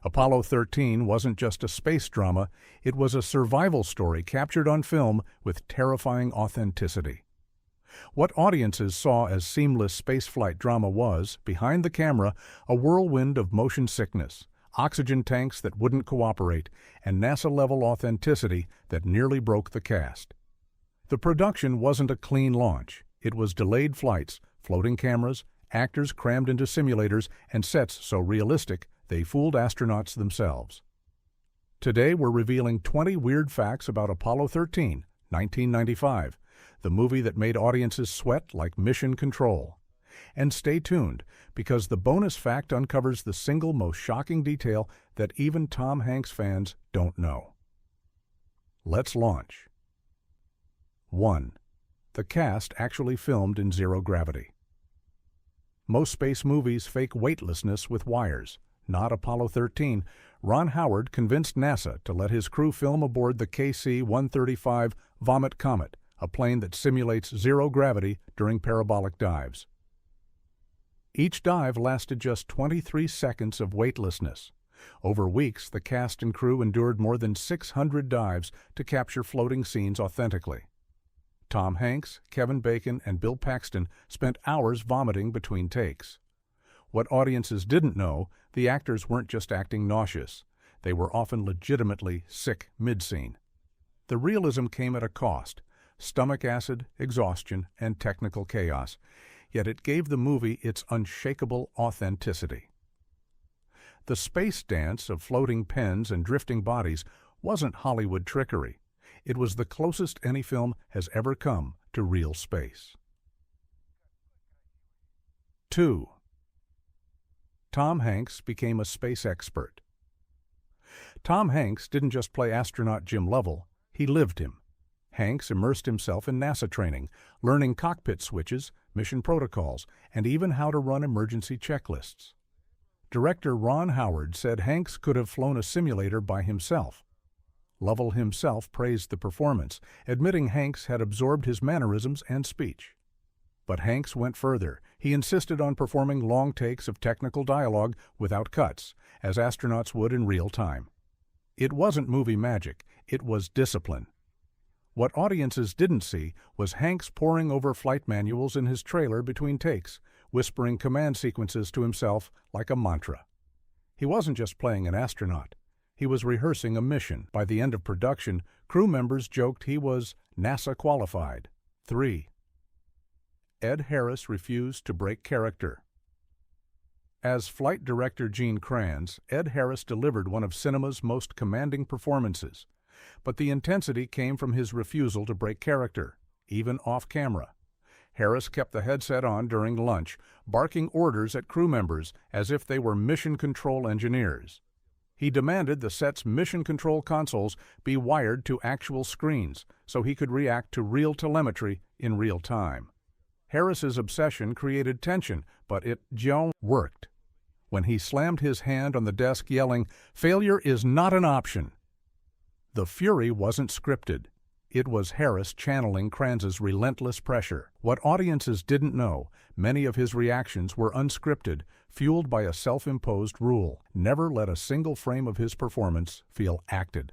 Apollo 13 wasn't just a space drama, it was a survival story captured on film with terrifying authenticity. What audiences saw as seamless spaceflight drama was, behind the camera, a whirlwind of motion sickness, oxygen tanks that wouldn't cooperate, and NASA-level authenticity that nearly broke the cast. The production wasn't a clean launch. It was delayed flights, floating cameras, actors crammed into simulators, and sets so realistic they fooled astronauts themselves. Today we're revealing 20 weird facts about Apollo 13, 1995, the movie that made audiences sweat like Mission Control. And stay tuned, because the bonus fact uncovers the single most shocking detail that even Tom Hanks fans don't know. Let's launch. 1. The cast actually filmed in zero gravity. Most space movies fake weightlessness with wires. Not Apollo 13. Ron Howard convinced NASA to let his crew film aboard the KC-135 Vomit Comet, a plane that simulates zero gravity during parabolic dives. Each dive lasted just 23 seconds of weightlessness. Over weeks, the cast and crew endured more than 600 dives to capture floating scenes authentically. Tom Hanks, Kevin Bacon, and Bill Paxton spent hours vomiting between takes. What audiences didn't know, the actors weren't just acting nauseous. They were often legitimately sick mid-scene. The realism came at a cost: stomach acid, exhaustion, and technical chaos. Yet it gave the movie its unshakable authenticity. The space dance of floating pens and drifting bodies wasn't Hollywood trickery. It was the closest any film has ever come to real space. 2. Tom Hanks became a space expert. Tom Hanks didn't just play astronaut Jim Lovell, he lived him. Hanks immersed himself in NASA training, learning cockpit switches, mission protocols, and even how to run emergency checklists. Director Ron Howard said Hanks could have flown a simulator by himself. Lovell himself praised the performance, admitting Hanks had absorbed his mannerisms and speech. But Hanks went further. He insisted on performing long takes of technical dialogue without cuts, as astronauts would in real time. It wasn't movie magic, it was discipline. What audiences didn't see was Hanks poring over flight manuals in his trailer between takes, whispering command sequences to himself like a mantra. He wasn't just playing an astronaut. He was rehearsing a mission. By the end of production, crew members joked he was NASA qualified. 3. Ed Harris refused to break character. As flight director Gene Kranz, Ed Harris delivered one of cinema's most commanding performances. But the intensity came from his refusal to break character, even off-camera. Harris kept the headset on during lunch, barking orders at crew members as if they were mission control engineers. He demanded the set's mission control consoles be wired to actual screens so he could react to real telemetry in real time. Harris's obsession created tension, but it worked. When he slammed his hand on the desk yelling, "Failure is not an option," the fury wasn't scripted. It was Harris channeling Kranz's relentless pressure. What audiences didn't know, many of his reactions were unscripted, fueled by a self-imposed rule: never let a single frame of his performance feel acted.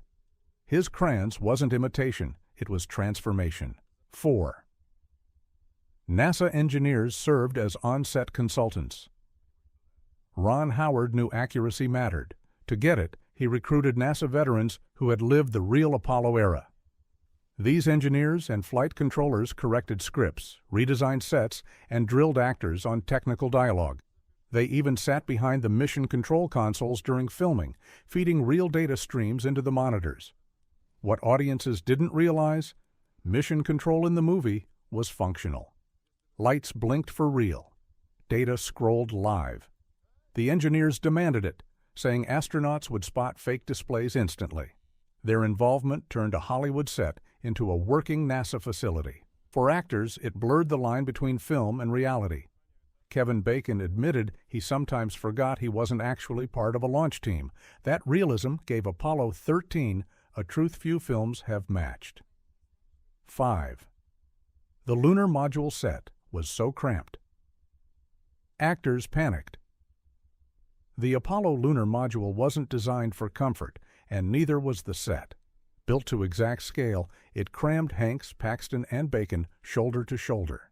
His Kranz wasn't imitation, it was transformation. 4. NASA engineers served as on-set consultants. Ron Howard knew accuracy mattered. To get it, he recruited NASA veterans who had lived the real Apollo era. These engineers and flight controllers corrected scripts, redesigned sets, and drilled actors on technical dialogue. They even sat behind the mission control consoles during filming, feeding real data streams into the monitors. What audiences didn't realize? Mission control in the movie was functional. Lights blinked for real. Data scrolled live. The engineers demanded it, saying astronauts would spot fake displays instantly. Their involvement turned a Hollywood set into a working NASA facility. For actors, it blurred the line between film and reality. Kevin Bacon admitted he sometimes forgot he wasn't actually part of a launch team. That realism gave Apollo 13 a truth few films have matched. 5. The lunar module set was so cramped. Actors panicked. The Apollo lunar module wasn't designed for comfort, and neither was the set. Built to exact scale, it crammed Hanks, Paxton, and Bacon shoulder to shoulder.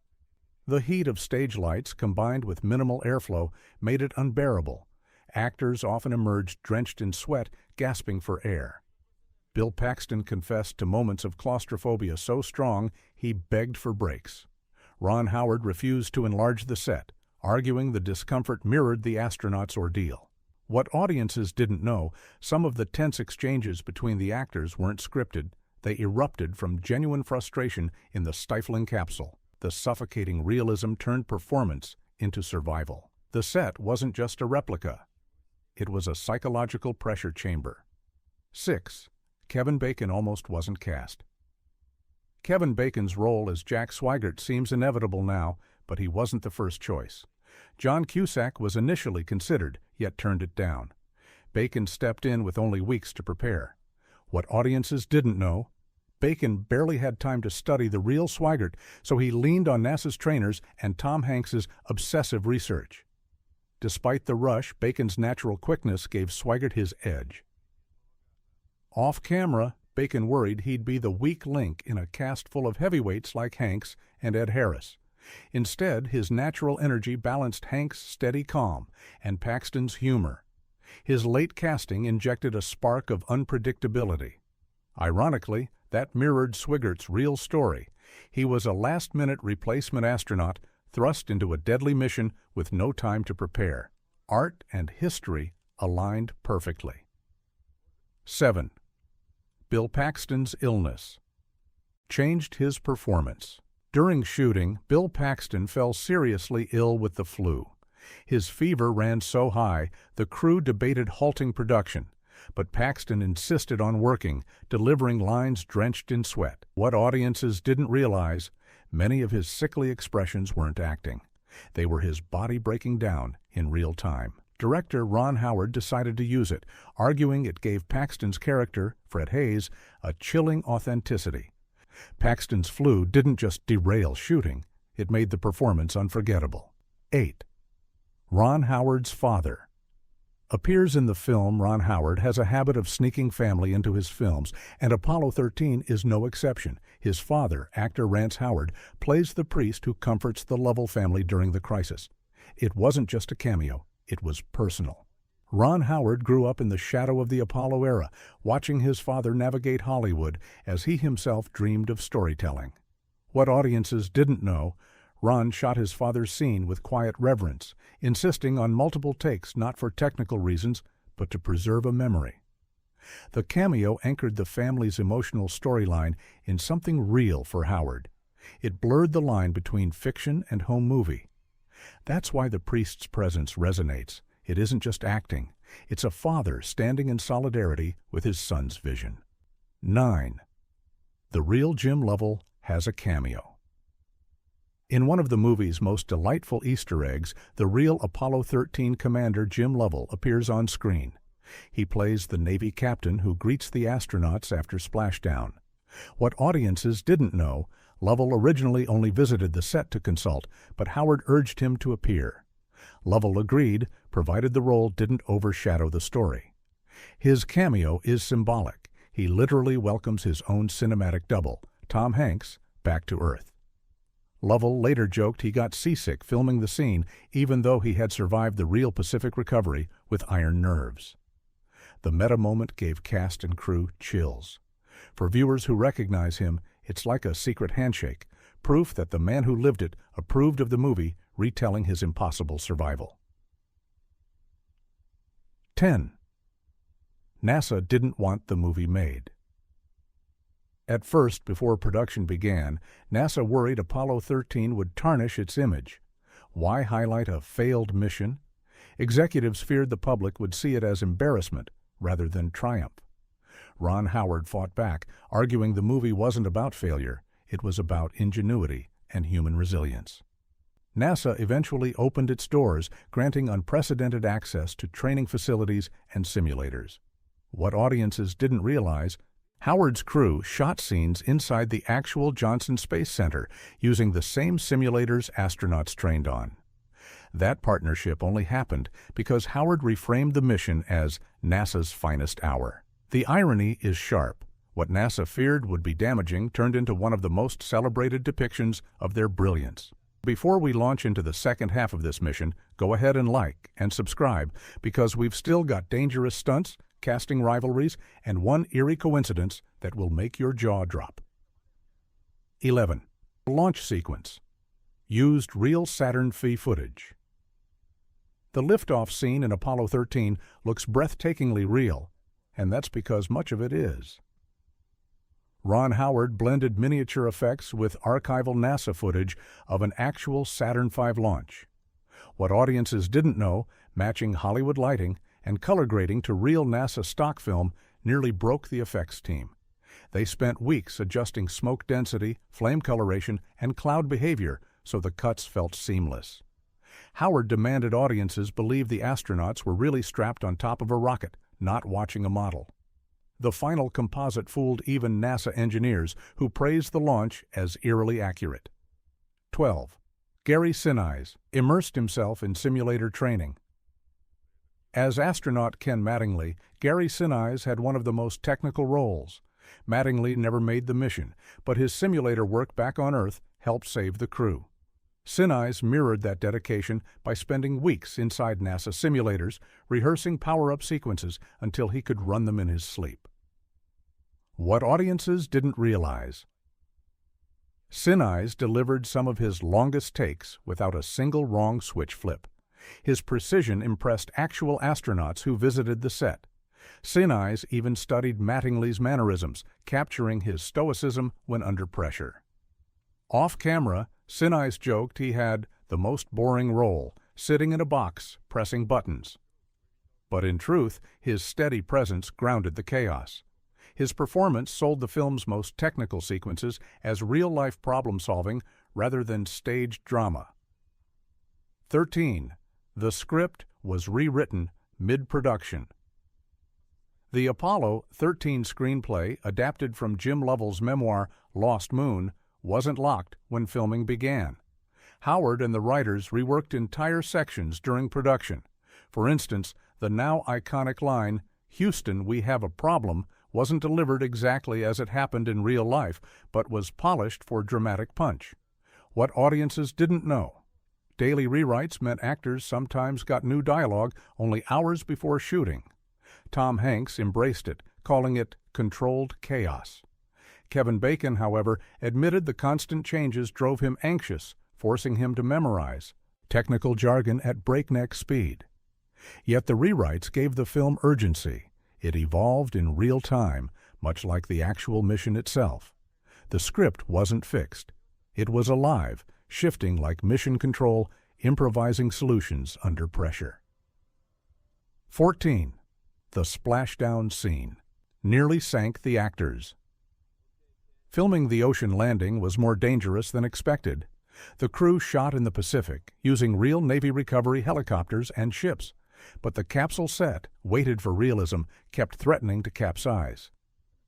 The heat of stage lights, combined with minimal airflow, made it unbearable. Actors often emerged drenched in sweat, gasping for air. Bill Paxton confessed to moments of claustrophobia so strong he begged for breaks. Ron Howard refused to enlarge the set, arguing the discomfort mirrored the astronauts' ordeal. What audiences didn't know, some of the tense exchanges between the actors weren't scripted. They erupted from genuine frustration in the stifling capsule. The suffocating realism turned performance into survival. The set wasn't just a replica. It was a psychological pressure chamber. 6. Kevin Bacon almost wasn't cast. Kevin Bacon's role as Jack Swigert seems inevitable now, but he wasn't the first choice. John Cusack was initially considered, yet turned it down. Bacon stepped in with only weeks to prepare. What audiences didn't know, Bacon barely had time to study the real Swigert, so he leaned on NASA's trainers and Tom Hanks's obsessive research. Despite the rush, Bacon's natural quickness gave Swigert his edge. Off camera, Bacon worried he'd be the weak link in a cast full of heavyweights like Hanks and Ed Harris. Instead, his natural energy balanced Hanks' steady calm and Paxton's humor. His late casting injected a spark of unpredictability. Ironically, that mirrored Swigert's real story. He was a last-minute replacement astronaut thrust into a deadly mission with no time to prepare. Art and history aligned perfectly. 7. Bill Paxton's illness changed his performance. During shooting, Bill Paxton fell seriously ill with the flu. His fever ran so high, the crew debated halting production, but Paxton insisted on working, delivering lines drenched in sweat. What audiences didn't realize, many of his sickly expressions weren't acting. They were his body breaking down in real time. Director Ron Howard decided to use it, arguing it gave Paxton's character, Fred Hayes, a chilling authenticity. Paxton's flu didn't just derail shooting, it made the performance unforgettable. 8. Ron Howard's father appears in the film. Ron Howard has a habit of sneaking family into his films, and Apollo 13 is no exception. His father, actor Rance Howard, plays the priest who comforts the Lovell family during the crisis. It wasn't just a cameo, it was personal. Ron Howard grew up in the shadow of the Apollo era, watching his father navigate Hollywood as he himself dreamed of storytelling. What audiences didn't know, Ron shot his father's scene with quiet reverence, insisting on multiple takes not for technical reasons, but to preserve a memory. The cameo anchored the family's emotional storyline in something real for Howard. It blurred the line between fiction and home movie. That's why the priest's presence resonates. It isn't just acting. It's a father standing in solidarity with his son's vision. 9. The real Jim Lovell has a cameo. In one of the movie's most delightful Easter eggs, the real Apollo 13 commander Jim Lovell appears on screen. He plays the Navy captain who greets the astronauts after splashdown. What audiences didn't know, Lovell originally only visited the set to consult, but Howard urged him to appear. Lovell agreed, provided the role didn't overshadow the story. His cameo is symbolic. He literally welcomes his own cinematic double, Tom Hanks, back to Earth. Lovell later joked he got seasick filming the scene, even though he had survived the real Pacific recovery with iron nerves. The meta moment gave cast and crew chills. For viewers who recognize him, it's like a secret handshake, proof that the man who lived it approved of the movie retelling his impossible survival. 10. NASA didn't want the movie made. At first, before production began, NASA worried Apollo 13 would tarnish its image. Why highlight a failed mission? Executives feared the public would see it as embarrassment rather than triumph. Ron Howard fought back, arguing the movie wasn't about failure, it was about ingenuity and human resilience. NASA eventually opened its doors, granting unprecedented access to training facilities and simulators. What audiences didn't realize, Howard's crew shot scenes inside the actual Johnson Space Center using the same simulators astronauts trained on. That partnership only happened because Howard reframed the mission as NASA's finest hour. The irony is sharp. What NASA feared would be damaging turned into one of the most celebrated depictions of their brilliance. Before we launch into the second half of this mission, go ahead and like and subscribe, because we've still got dangerous stunts, casting rivalries, and one eerie coincidence that will make your jaw drop. 11. Launch sequence. Used real Saturn V footage. The liftoff scene in Apollo 13 looks breathtakingly real, and that's because much of it is. Ron Howard blended miniature effects with archival NASA footage of an actual Saturn V launch. What audiences didn't know, matching Hollywood lighting and color grading to real NASA stock film nearly broke the effects team. They spent weeks adjusting smoke density, flame coloration, and cloud behavior so the cuts felt seamless. Howard demanded audiences believe the astronauts were really strapped on top of a rocket, not watching a model. The final composite fooled even NASA engineers, who praised the launch as eerily accurate. 12. Gary Sinise immersed himself in simulator training. As astronaut Ken Mattingly, Gary Sinise had one of the most technical roles. Mattingly never made the mission, but his simulator work back on Earth helped save the crew. Sinise mirrored that dedication by spending weeks inside NASA simulators, rehearsing power-up sequences until he could run them in his sleep. What audiences didn't realize. Sinise delivered some of his longest takes without a single wrong switch flip. His precision impressed actual astronauts who visited the set. Sinise even studied Mattingly's mannerisms, capturing his stoicism when under pressure. Off-camera, Sinise joked he had the most boring role, sitting in a box, pressing buttons. But in truth, his steady presence grounded the chaos. His performance sold the film's most technical sequences as real-life problem-solving rather than staged drama. 13. The script was rewritten mid-production. The Apollo 13 screenplay, adapted from Jim Lovell's memoir Lost Moon, wasn't locked when filming began. Howard and the writers reworked entire sections during production. For instance, the now iconic line, "Houston, we have a problem," wasn't delivered exactly as it happened in real life, but was polished for dramatic punch. What audiences didn't know. Daily rewrites meant actors sometimes got new dialogue only hours before shooting. Tom Hanks embraced it, calling it controlled chaos. Kevin Bacon, however, admitted the constant changes drove him anxious, forcing him to memorize technical jargon at breakneck speed. Yet the rewrites gave the film urgency. It evolved in real time, much like the actual mission itself. The script wasn't fixed. It was alive, shifting like mission control, improvising solutions under pressure. 14. The splashdown scene nearly sank the actors. Filming the ocean landing was more dangerous than expected. The crew shot in the Pacific, using real Navy recovery helicopters and ships, but the capsule set, weighted for realism, kept threatening to capsize.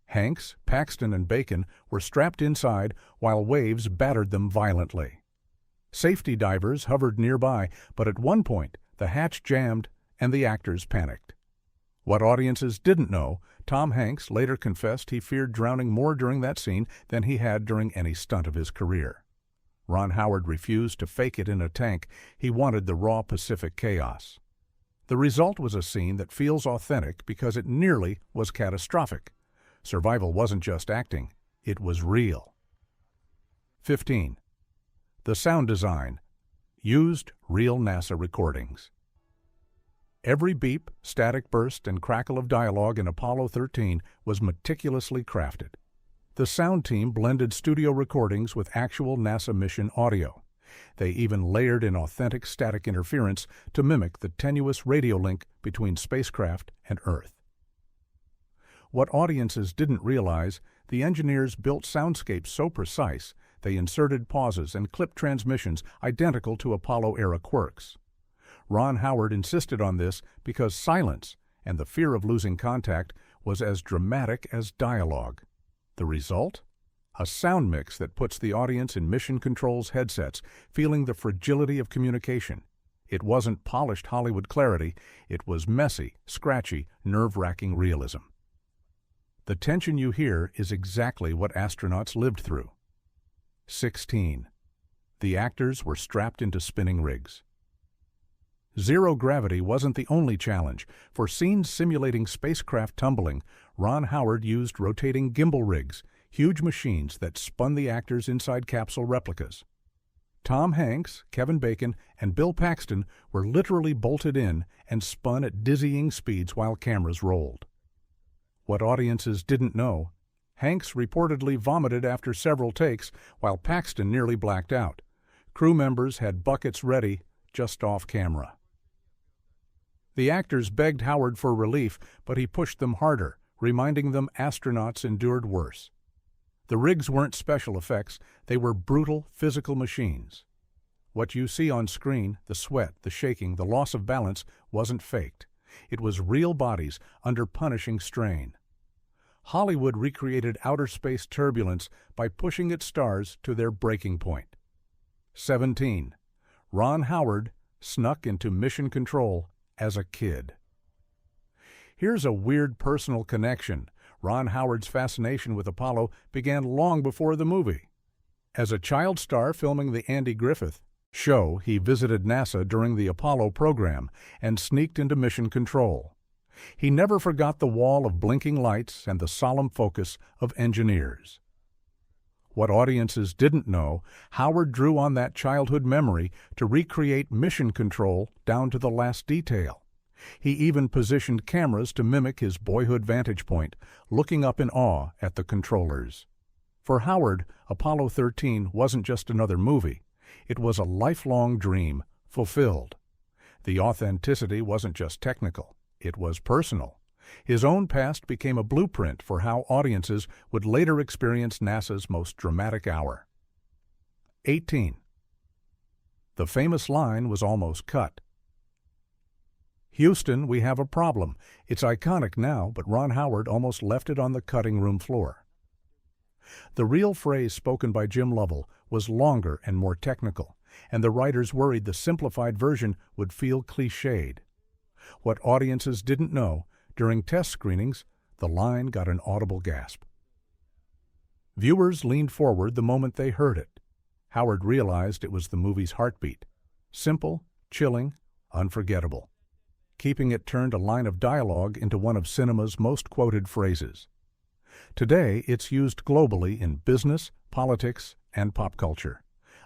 Hanks, Paxton, and Bacon were strapped inside while waves battered them violently. Safety divers hovered nearby, but at one point the hatch jammed and the actors panicked. What audiences didn't know, Tom Hanks later confessed he feared drowning more during that scene than he had during any stunt of his career. Ron Howard refused to fake it in a tank. He wanted the raw Pacific chaos. The result was a scene that feels authentic because it nearly was catastrophic. Survival wasn't just acting, it was real. 15. The sound design. Used real NASA recordings. Every beep, static burst, and crackle of dialogue in Apollo 13 was meticulously crafted. The sound team blended studio recordings with actual NASA mission audio. They even layered in authentic static interference to mimic the tenuous radio link between spacecraft and Earth. What audiences didn't realize, the engineers built soundscapes so precise they inserted pauses and clipped transmissions identical to Apollo-era quirks. Ron Howard insisted on this because silence and the fear of losing contact was as dramatic as dialogue. The result? A sound mix that puts the audience in Mission Control's headsets, feeling the fragility of communication. It wasn't polished Hollywood clarity, it was messy, scratchy, nerve-wracking realism. The tension you hear is exactly what astronauts lived through. 16. The actors were strapped into spinning rigs. Zero gravity wasn't the only challenge. For scenes simulating spacecraft tumbling, Ron Howard used rotating gimbal rigs, huge machines that spun the actors inside capsule replicas. Tom Hanks, Kevin Bacon, and Bill Paxton were literally bolted in and spun at dizzying speeds while cameras rolled. What audiences didn't know, Hanks reportedly vomited after several takes, while Paxton nearly blacked out. Crew members had buckets ready just off camera. The actors begged Howard for relief, but he pushed them harder, reminding them astronauts endured worse. The rigs weren't special effects, they were brutal, physical machines. What you see on screen, the sweat, the shaking, the loss of balance, wasn't faked. It was real bodies under punishing strain. Hollywood recreated outer space turbulence by pushing its stars to their breaking point. 17. Ron Howard snuck into mission control as a kid. Here's a weird personal connection. Ron Howard's fascination with Apollo began long before the movie. As a child star filming the Andy Griffith Show, he visited NASA during the Apollo program and sneaked into mission control. He never forgot the wall of blinking lights and the solemn focus of engineers. What audiences didn't know, Howard drew on that childhood memory to recreate mission control down to the last detail. He even positioned cameras to mimic his boyhood vantage point, looking up in awe at the controllers. For Howard, Apollo 13 wasn't just another movie. It was a lifelong dream, fulfilled. The authenticity wasn't just technical, it was personal. His own past became a blueprint for how audiences would later experience NASA's most dramatic hour. 18. The famous line was almost cut. Houston, we have a problem. It's iconic now, but Ron Howard almost left it on the cutting room floor. The real phrase spoken by Jim Lovell was longer and more technical, and the writers worried the simplified version would feel cliched. What audiences didn't know, during test screenings, the line got an audible gasp. Viewers leaned forward the moment they heard it. Howard realized it was the movie's heartbeat. Simple, chilling, unforgettable. Keeping it turned a line of dialogue into one of cinema's most quoted phrases. Today, it's used globally in business, politics, and pop culture.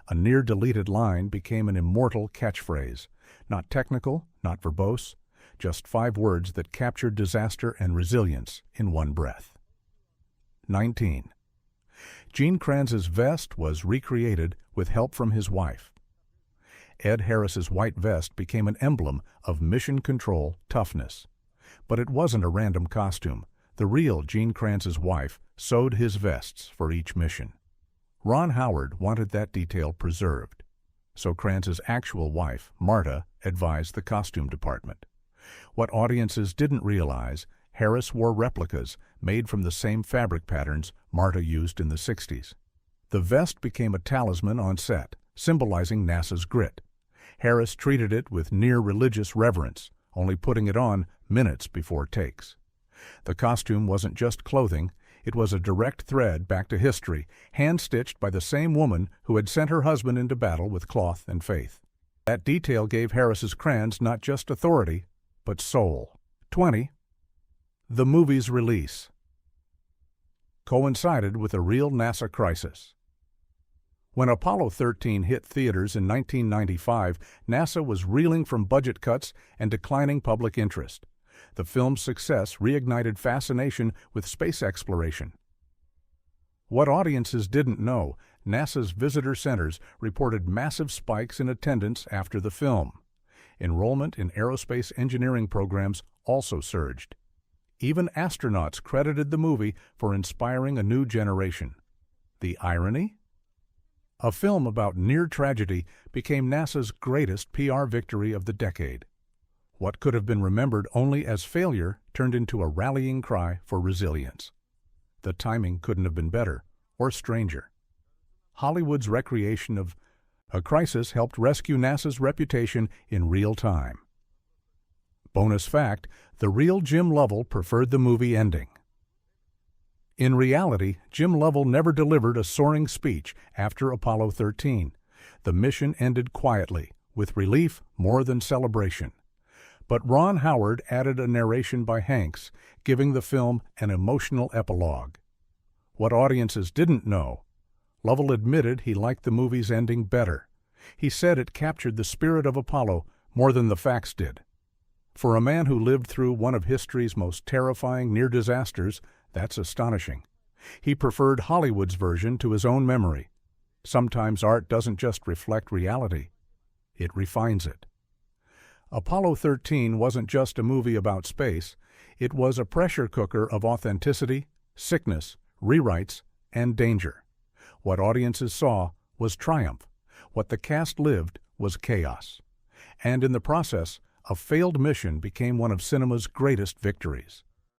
A near-deleted line became an immortal catchphrase. Not technical, not verbose, just 5 words that captured disaster and resilience in one breath. 19. Gene Kranz's vest was recreated with help from his wife. Ed Harris's white vest became an emblem of mission control toughness. But it wasn't a random costume. The real Gene Kranz's wife sewed his vests for each mission. Ron Howard wanted that detail preserved, so Kranz's actual wife, Marta, advised the costume department. What audiences didn't realize, Harris wore replicas made from the same fabric patterns Marta used in the 60s. The vest became a talisman on set, symbolizing NASA's grit. Harris treated it with near-religious reverence, only putting it on minutes before takes. The costume wasn't just clothing, it was a direct thread back to history, hand-stitched by the same woman who had sent her husband into battle with cloth and faith. That detail gave Harris's Kranz not just authority, but soul. 20. The movie's release coincided with a real NASA crisis. When Apollo 13 hit theaters in 1995, NASA was reeling from budget cuts and declining public interest. The film's success reignited fascination with space exploration. What audiences didn't know, NASA's visitor centers reported massive spikes in attendance after the film. Enrollment in aerospace engineering programs also surged. Even astronauts credited the movie for inspiring a new generation. The irony? A film about near tragedy became NASA's greatest PR victory of the decade. What could have been remembered only as failure turned into a rallying cry for resilience. The timing couldn't have been better or stranger. Hollywood's recreation of A crisis helped rescue NASA's reputation in real time. Bonus fact, the real Jim Lovell preferred the movie ending. In reality, Jim Lovell never delivered a soaring speech after Apollo 13. The mission ended quietly, with relief more than celebration. But Ron Howard added a narration by Hanks, giving the film an emotional epilogue. What audiences didn't know, Lovell admitted he liked the movie's ending better. He said it captured the spirit of Apollo more than the facts did. For a man who lived through one of history's most terrifying near disasters, that's astonishing. He preferred Hollywood's version to his own memory. Sometimes art doesn't just reflect reality, it refines it. Apollo 13 wasn't just a movie about space, it was a pressure cooker of authenticity, sickness, rewrites, and danger. What audiences saw was triumph. What the cast lived was chaos. And in the process, a failed mission became one of cinema's greatest victories.